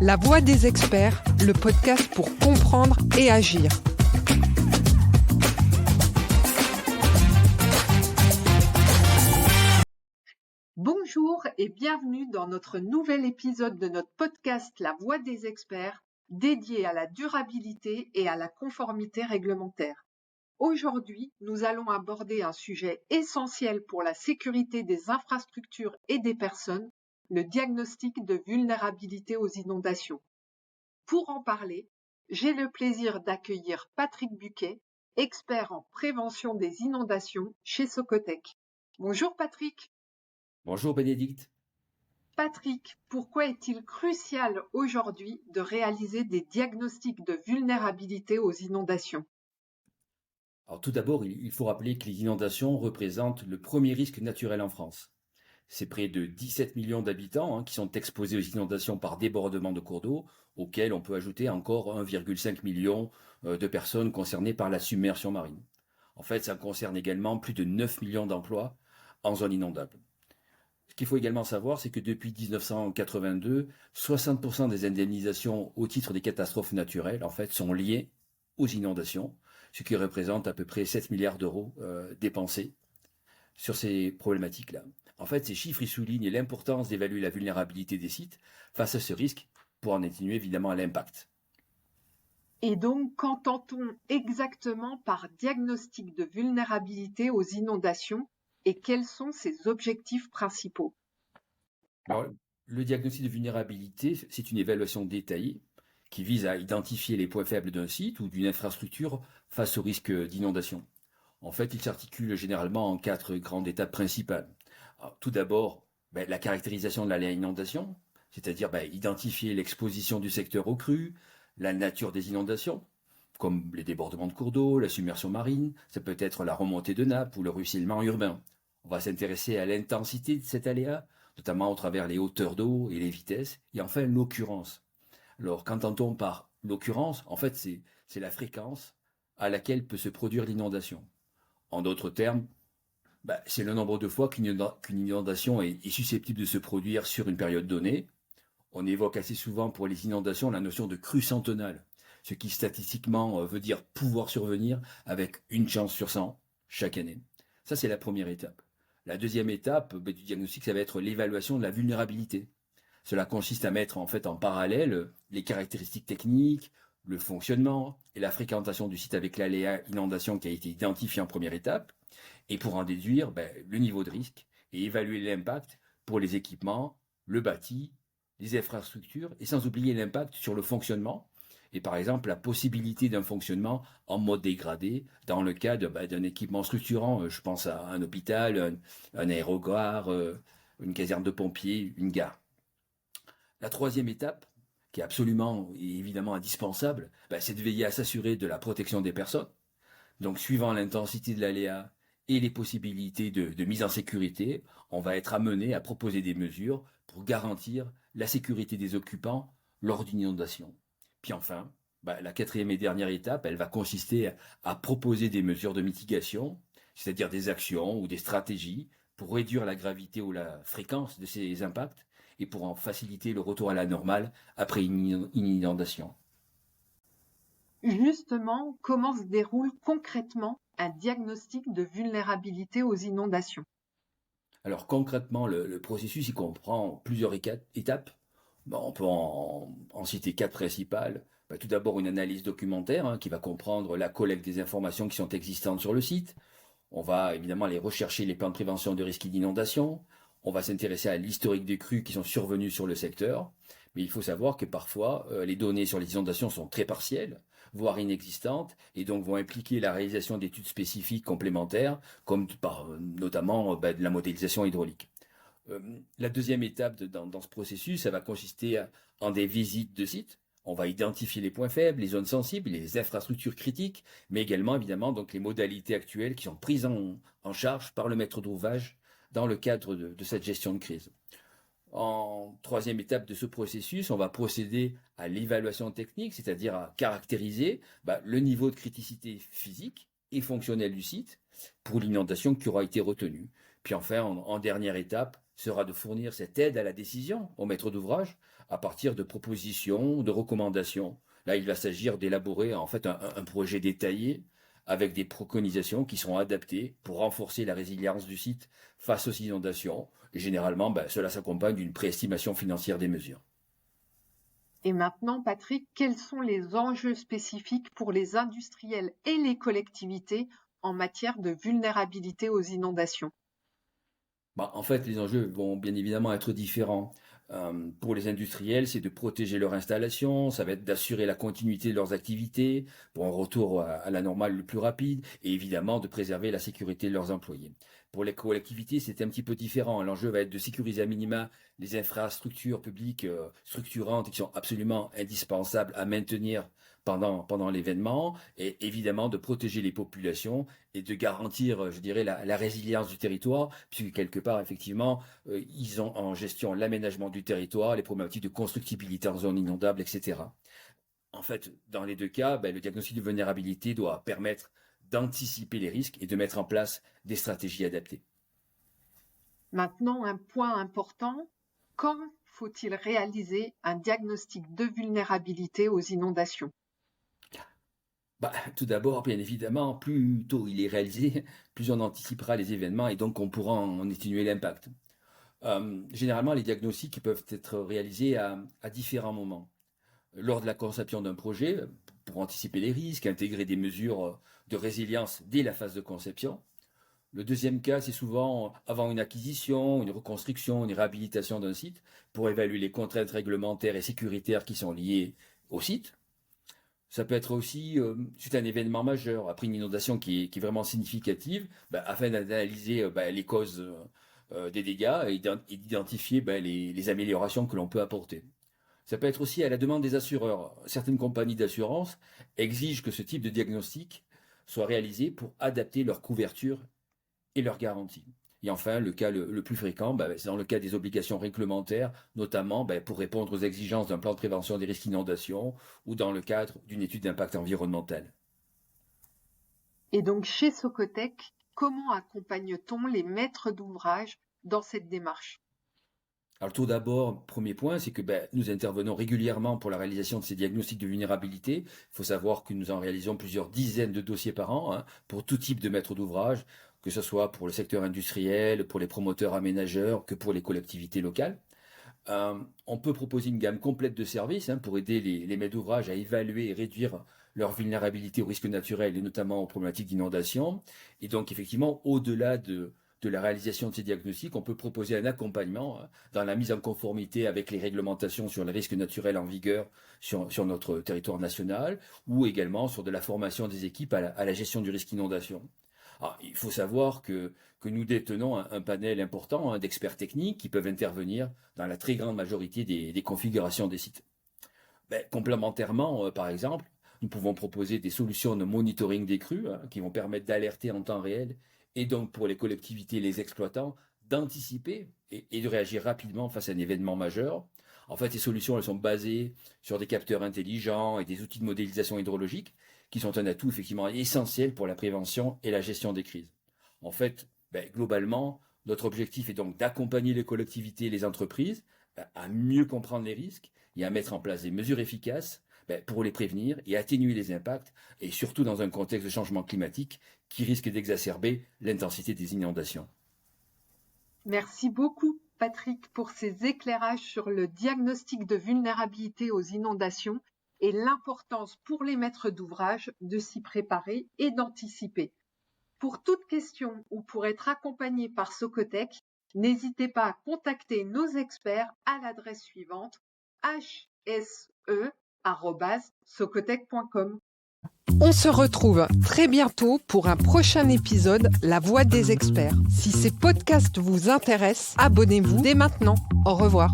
La Voix des experts, le podcast pour comprendre et agir. Bonjour et bienvenue dans notre nouvel épisode de notre podcast La Voix des experts, dédié à la durabilité et à la conformité réglementaire. Aujourd'hui, nous allons aborder un sujet essentiel pour la sécurité des infrastructures et des personnes, le diagnostic de vulnérabilité aux inondations. Pour en parler, j'ai le plaisir d'accueillir Patrick Buquet, expert en prévention des inondations chez Socotec. Bonjour Patrick. Bonjour Bénédicte. Patrick, pourquoi est-il crucial aujourd'hui de réaliser des diagnostics de vulnérabilité aux inondations ? Alors tout d'abord, il faut rappeler que les inondations représentent le premier risque naturel en France. C'est près de 17 millions d'habitants qui sont exposés aux inondations par débordement de cours d'eau, auxquels on peut ajouter encore 1,5 million de personnes concernées par la submersion marine. En fait, ça concerne également plus de 9 millions d'emplois en zone inondable. Ce qu'il faut également savoir, c'est que depuis 1982, 60% des indemnisations au titre des catastrophes naturelles, en fait, sont liées aux inondations, ce qui représente à peu près 7 milliards d'euros dépensés sur ces problématiques-là. En fait, ces chiffres soulignent l'importance d'évaluer la vulnérabilité des sites face à ce risque pour en atténuer évidemment l'impact. Et donc, qu'entend-on exactement par diagnostic de vulnérabilité aux inondations et quels sont ses objectifs principaux ? Alors, le diagnostic de vulnérabilité, c'est une évaluation détaillée qui vise à identifier les points faibles d'un site ou d'une infrastructure face au risque d'inondation. En fait, il s'articule généralement en 4 grandes étapes principales. Alors, tout d'abord, la caractérisation de l'aléa inondation, c'est-à-dire identifier l'exposition du secteur aux crues, la nature des inondations, comme les débordements de cours d'eau, la submersion marine, ça peut être la remontée de nappes ou le ruissellement urbain. On va s'intéresser à l'intensité de cet aléa, notamment au travers les hauteurs d'eau et les vitesses, et enfin l'occurrence. Alors, qu'entend-on par l'occurrence ? En fait, c'est la fréquence à laquelle peut se produire l'inondation. En d'autres termes, c'est le nombre de fois qu'une inondation est susceptible de se produire sur une période donnée. On évoque assez souvent pour les inondations la notion de crue centennale, ce qui statistiquement veut dire pouvoir survenir avec une chance sur 100 chaque année. Ça, c'est la première étape. La deuxième étape du diagnostic, ça va être l'évaluation de la vulnérabilité. Cela consiste à mettre en fait en parallèle les caractéristiques techniques, le fonctionnement et la fréquentation du site avec l'aléa inondation qui a été identifié en première étape, et pour en déduire le niveau de risque et évaluer l'impact pour les équipements, le bâti, les infrastructures, et sans oublier l'impact sur le fonctionnement, et par exemple la possibilité d'un fonctionnement en mode dégradé dans le cas d'un équipement structurant, je pense à un hôpital, un aérogare, une caserne de pompiers, une gare. La troisième étape, qui est absolument et évidemment indispensable, c'est de veiller à s'assurer de la protection des personnes. Donc, suivant l'intensité de l'aléa et les possibilités de mise en sécurité, on va être amené à proposer des mesures pour garantir la sécurité des occupants lors d'une inondation. Puis enfin, la quatrième et dernière étape, elle va consister à proposer des mesures de mitigation, c'est-à-dire des actions ou des stratégies pour réduire la gravité ou la fréquence de ces impacts et pour en faciliter le retour à la normale après une inondation. Justement, comment se déroule concrètement un diagnostic de vulnérabilité aux inondations ? Alors concrètement, le processus il comprend plusieurs étapes. On peut en citer 4 principales. Tout d'abord, une analyse documentaire qui va comprendre la collecte des informations qui sont existantes sur le site. On va évidemment aller rechercher les plans de prévention de risques d'inondation. On va s'intéresser à l'historique des crues qui sont survenues sur le secteur. Mais il faut savoir que parfois, les données sur les inondations sont très partielles, voire inexistantes, et donc vont impliquer la réalisation d'études spécifiques complémentaires, comme notamment de la modélisation hydraulique. La deuxième étape dans ce processus, ça va consister en des visites de sites. On va identifier les points faibles, les zones sensibles, les infrastructures critiques, mais également évidemment donc les modalités actuelles qui sont prises en charge par le maître d'ouvrage dans le cadre de cette gestion de crise. En troisième étape de ce processus, on va procéder à l'évaluation technique, c'est-à-dire à caractériser le niveau de criticité physique et fonctionnelle du site pour l'inondation qui aura été retenue. Puis enfin, en dernière étape, sera de fournir cette aide à la décision au maître d'ouvrage à partir de propositions, de recommandations. Là, il va s'agir d'élaborer en fait un projet détaillé avec des préconisations qui seront adaptées pour renforcer la résilience du site face aux inondations. Et généralement, cela s'accompagne d'une préestimation financière des mesures. Et maintenant, Patrick, quels sont les enjeux spécifiques pour les industriels et les collectivités en matière de vulnérabilité aux inondations? En fait, les enjeux vont bien évidemment être différents. Pour les industriels, c'est de protéger leur installation, ça va être d'assurer la continuité de leurs activités pour un retour à la normale le plus rapide et évidemment de préserver la sécurité de leurs employés. Pour les collectivités, c'est un petit peu différent. L'enjeu va être de sécuriser à minima les infrastructures publiques structurantes qui sont absolument indispensables à maintenir pendant l'événement et évidemment de protéger les populations et de garantir, je dirais, la résilience du territoire, puisque quelque part, effectivement, ils ont en gestion l'aménagement du territoire, les problématiques de constructibilité en zone inondable, etc. En fait, dans les deux cas, le diagnostic de vulnérabilité doit permettre d'anticiper les risques et de mettre en place des stratégies adaptées. Maintenant, un point important, quand faut-il réaliser un diagnostic de vulnérabilité aux inondations? Tout d'abord, bien évidemment, plus tôt il est réalisé, plus on anticipera les événements et donc on pourra en atténuer l'impact. Généralement, les diagnostics peuvent être réalisés à différents moments. Lors de la conception d'un projet, pour anticiper les risques, intégrer des mesures de résilience dès la phase de conception. Le deuxième cas, c'est souvent avant une acquisition, une reconstruction, une réhabilitation d'un site, pour évaluer les contraintes réglementaires et sécuritaires qui sont liées au site. Ça peut être aussi suite à un événement majeur, après une inondation qui est vraiment significative, afin d'analyser les causes des dégâts et d'identifier les améliorations que l'on peut apporter. Ça peut être aussi à la demande des assureurs. Certaines compagnies d'assurance exigent que ce type de diagnostic soit réalisé pour adapter leur couverture et leurs garanties. Et enfin, le cas le plus fréquent, c'est dans le cas des obligations réglementaires, notamment pour répondre aux exigences d'un plan de prévention des risques d'inondation ou dans le cadre d'une étude d'impact environnemental. Et donc, chez Socotec, comment accompagne-t-on les maîtres d'ouvrage dans cette démarche? Alors tout d'abord, premier point, c'est que nous intervenons régulièrement pour la réalisation de ces diagnostics de vulnérabilité. Il faut savoir que nous en réalisons plusieurs dizaines de dossiers par an pour tout type de maître d'ouvrage, que ce soit pour le secteur industriel, pour les promoteurs aménageurs, que pour les collectivités locales. On peut proposer une gamme complète de services pour aider les maîtres d'ouvrage à évaluer et réduire leur vulnérabilité aux risques naturels et notamment aux problématiques d'inondation. Et donc effectivement, au-delà de la réalisation de ces diagnostics, on peut proposer un accompagnement dans la mise en conformité avec les réglementations sur les risques naturels en vigueur sur notre territoire national ou également sur de la formation des équipes à la gestion du risque inondation. Alors, il faut savoir que nous détenons un panel important d'experts techniques qui peuvent intervenir dans la très grande majorité des configurations des sites. Complémentairement, par exemple, nous pouvons proposer des solutions de monitoring des crues qui vont permettre d'alerter en temps réel et donc pour les collectivités et les exploitants d'anticiper et de réagir rapidement face à un événement majeur. En fait, ces solutions elles sont basées sur des capteurs intelligents et des outils de modélisation hydrologique qui sont un atout effectivement essentiel pour la prévention et la gestion des crises. En fait, globalement, notre objectif est donc d'accompagner les collectivités et les entreprises à mieux comprendre les risques et à mettre en place des mesures efficaces pour les prévenir et atténuer les impacts, et surtout dans un contexte de changement climatique qui risque d'exacerber l'intensité des inondations. Merci beaucoup, Patrick, pour ces éclairages sur le diagnostic de vulnérabilité aux inondations et l'importance pour les maîtres d'ouvrage de s'y préparer et d'anticiper. Pour toute question ou pour être accompagné par Socotec, n'hésitez pas à contacter nos experts à l'adresse suivante hse@socotec.com. On se retrouve très bientôt pour un prochain épisode La Voix des experts. Si ces podcasts vous intéressent, abonnez-vous dès maintenant. Au revoir.